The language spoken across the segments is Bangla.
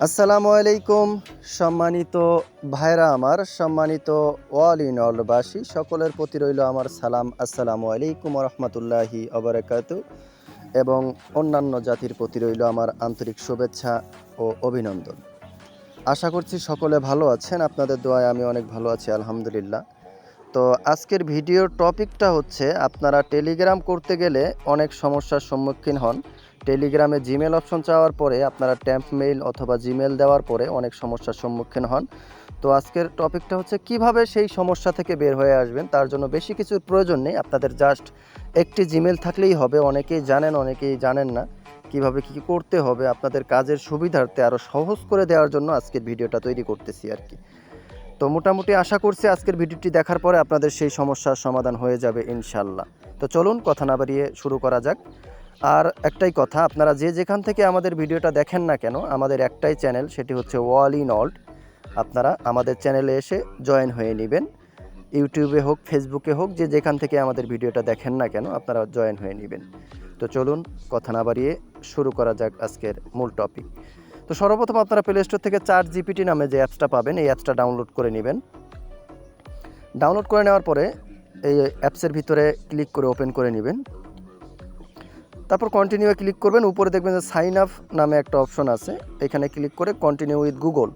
আসসালামু আলাইকুম সম্মানিত ভাইরা আমার, সম্মানিত অল ইন অলবাসী সকলের প্রতি রইল আমার সালাম। আসসালামু আলাইকুম রহমতুল্লাহি অবরাকাতু। এবং অন্যান্য জাতির প্রতি রইল আমার আন্তরিক শুভেচ্ছা ও অভিনন্দন। আশা করছি সকলে ভালো আছেন, আপনাদের দোয়ায় আমি অনেক ভালো আছি আলহামদুলিল্লাহ। তো আজকের ভিডিওর টপিকটা হচ্ছে, আপনারা টেলিগ্রাম করতে গেলে অনেক সমস্যার সম্মুখীন হন। টেলিগ্রামে জিমেল অপশন চাওয়ার পরে আপনারা ট্যাম্প মেইল অথবা জিমেল দেওয়ার পরে অনেক সমস্যার সম্মুখীন হন। তো আজকের টপিকটা হচ্ছে কিভাবে সেই সমস্যা থেকে বের হয়ে আসবেন। তার জন্য বেশি কিছুর প্রয়োজন নেই, আপনাদের জাস্ট একটি জিমেল থাকলেই হবে। অনেকেই জানেন, অনেকেই জানেন না কিভাবে কী করতে হবে। আপনাদের কাজের সুবিধার্থে আরও সহজ করে দেওয়ার জন্য আজকের ভিডিওটা তৈরি করতেছি আর কি। তো মোটামুটি আশা করছি আজকের ভিডিওটি দেখার পরে আপনাদের সেই সমস্যার সমাধান হয়ে যাবে ইনশাল্লাহ। তো চলুন কথা না বাড়িয়ে শুরু করা যাক। আর একটাই কথা, আপনারা যে যেখান থেকে আমাদের ভিডিওটা দেখেন না কেন, আমাদের একটাই চ্যানেল, সেটি হচ্ছে অল ইন অল। আপনারা আমাদের চ্যানেলে এসে জয়েন হয়ে নেবেন। ইউটিউবে হোক, ফেসবুকে হোক, যে যেখান থেকে আমাদের ভিডিওটা দেখেন না কেন আপনারা জয়েন হয়ে নেবেন। তো চলুন কথা না বাড়িয়ে শুরু করা যাক আজকের মূল টপিক। তো সর্বপ্রথম আপনারা প্লে স্টোর থেকে ChatGPT নামে যে অ্যাপসটা পাবেন, এই অ্যাপসটা ডাউনলোড করে নেবেন। ডাউনলোড করে নেওয়ার পরে এই অ্যাপসের ভিতরে ক্লিক করে ওপেন করে নেবেন। তারপর কন্টিনিউয়ে ক্লিক করবেন। উপরে দেখবেন যে সাইন আপ নামে একটা অপশন আছে, এখানে ক্লিক করে কন্টিনিউ উইথ গুগল,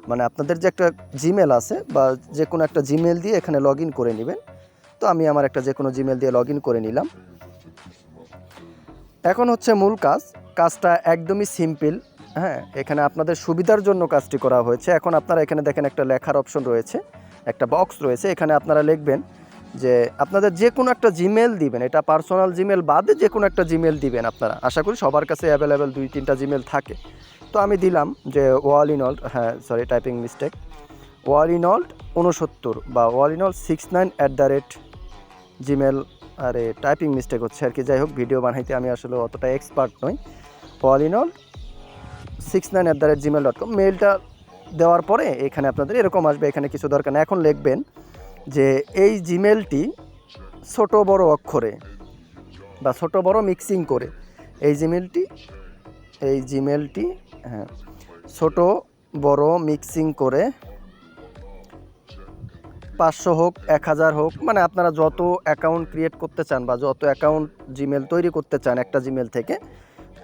মানে আপনাদের যে একটা জিমেল আছে বা যে কোনো একটা জিমেল দিয়ে এখানে লগ ইন করে নেবেন। তো আমি আমার একটা যে কোনো জিমেল দিয়ে লগ ইন করে নিলাম। এখন হচ্ছে মূল কাজটা একদমই সিম্পল। হ্যাঁ, এখানে আপনাদের সুবিধার জন্য কাজটি করা হয়েছে। এখন আপনারা এখানে দেখেন একটা লেখার অপশন রয়েছে, একটা বক্স রয়েছে। এখানে আপনারা লিখবেন যে আপনাদের যে কোনো একটা জিমেল দিবেন, এটা পার্সোনাল জিমেল বাদে যে কোনো একটা জিমেল দিবেন আপনারা। আশা করি সবার কাছে অ্যাভেলেবেল 2-3টা জিমেল থাকে। তো আমি দিলাম যে ওয়াল ইন অল, হ্যাঁ sorry typing mistake, wall in all 69 বা ওয়াল ইন অল 69 জিমেল। আরে টাইপিং মিস্টেক হচ্ছে আর কি। যাই হোক, ভিডিও বানাইতে আমি আসলে অতটা এক্সপার্ট নই। অল ইন অল 69@gmail.com মেইলটা দেওয়ার পরে এখানে আপনাদের এরকম আসবে। এখানে কিছু দরকার না। এখন লিখবেন যে এই জিমেলটি ছোট বড় অক্ষরে বা ছোট বড় মিক্সিং করে, এই জিমেলটি হ্যাঁ ছোট বড় মিক্সিং করে 500 হোক 1000 হোক, মানে আপনারা যত অ্যাকাউন্ট ক্রিয়েট করতে চান বা যত অ্যাকাউন্ট জিমেল তৈরি করতে চান একটা জিমেল থেকে,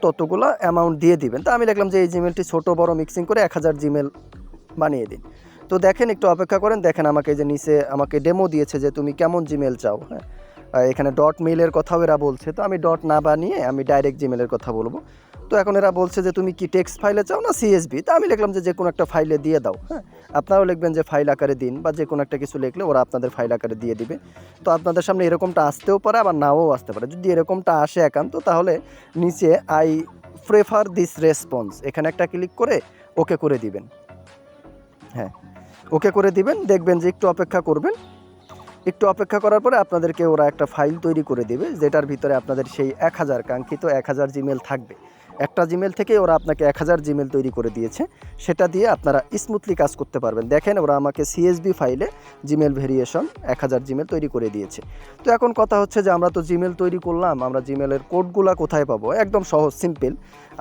ততগুলো অ্যামাউন্ট দিয়ে দিবেন। তো আমি লিখলাম যে এই জিমেলটি ছোট বড় মিক্সিং করে 1000 জিমেল বানিয়ে দিন। তো দেখেন, একটু অপেক্ষা করেন। দেখেন আমাকে যে নিচে আমাকে ডেমো দিয়েছে যে তুমি কেমন জিমেল চাও। হ্যাঁ, এখানে ডট মেইলের কথাও এরা বলছে। তো আমি ডট না বানিয়ে আমি ডাইরেক্ট জিমেলের কথা বলবো। তো এখন এরা বলছে যে তুমি কি টেক্সট ফাইলে চাও না সিএসভি। তো আমি লিখলাম যে কোনো একটা ফাইলে দিয়ে দাও। হ্যাঁ, আপনারাও লিখবেন যে ফাইল আকারে দিন, বা যে কোনো একটা কিছু লিখলে ওরা আপনাদের ফাইল আকারে দিয়ে দিবে। তো আপনাদের সামনে এরকমটা আসতেও পারে, আবার নাও আসতে পারে। যদি এরকমটা আসে একান্ত, তাহলে নিচে আই প্রেফার দিস রেসপন্স এখানে একটা ক্লিক করে ওকে করে দিবেন। হ্যাঁ, ওকে করে দিবেন। দেখবেন যে একটু অপেক্ষা করবেন। একটু অপেক্ষা করার পরে আপনাদেরকে ওরা একটা ফাইল তৈরি করে দেবে, যেটার ভিতরে আপনাদের সেই 1000 কাঙ্ক্ষিত 1000 জিমেল থাকবে। একটা জিমেল থেকে ওরা আপনাকে 1000 জিমেল তৈরি করে দিয়েছে, সেটা দিয়ে আপনারা স্মুথলি কাজ করতে পারবেন। দেখেন ওরা আমাকে সিএসভি ফাইলে জিমেল ভেরিয়েশন 1000 জিমেল তৈরি করে দিয়েছে। তো এখন কথা হচ্ছে যে আমরা তো জিমেল তৈরি করলাম, আমরা জিমেলের কোডগুলো কোথায় পাবো? একদম সহজ, সিম্পল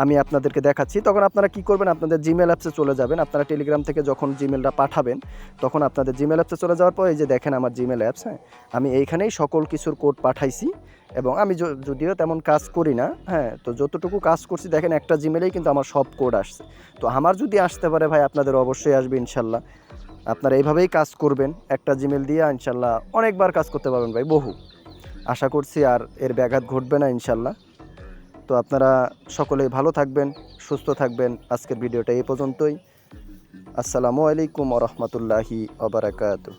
আমি আপনাদেরকে দেখাচ্ছি। তখন আপনারা কি করবেন, আপনাদের জিমেল অ্যাপসে চলে যাবেন। আপনারা টেলিগ্রাম থেকে যখন জিমেলটা পাঠাবেন, তখন আপনাদের জিমেল অ্যাপসে চলে যাওয়ার পর এই যে দেখেন আমার জিমেল অ্যাপস, হ্যাঁ আমি এইখানেই সকল কিছুর কোড পাঠাইছি। এবং আমি যদিও তেমন কাজ করি না, হ্যাঁ তো যতটুকু কাজ করছি দেখেন একটা জিমেলেই কিন্তু আমার সব কোড আসছে। তো আমার যদি আসতে পারে ভাই, আপনাদের অবশ্যই আসবে ইনশাল্লাহ। আপনারা এইভাবেই কাজ করবেন, একটা জিমেল দিয়ে ইনশাল্লাহ অনেকবার কাজ করতে পারবেন ভাই, বহু। আশা করছি আর এর ব্যাঘাত ঘটবে না ইনশাল্লাহ। তো আপনারা সকলেই ভালো থাকবেন, সুস্থ থাকবেন। আজকের ভিডিওটা এই পর্যন্তই। আসসালামু আলাইকুম ওয়া রাহমাতুল্লাহি ওয়া বারাকাতুহু।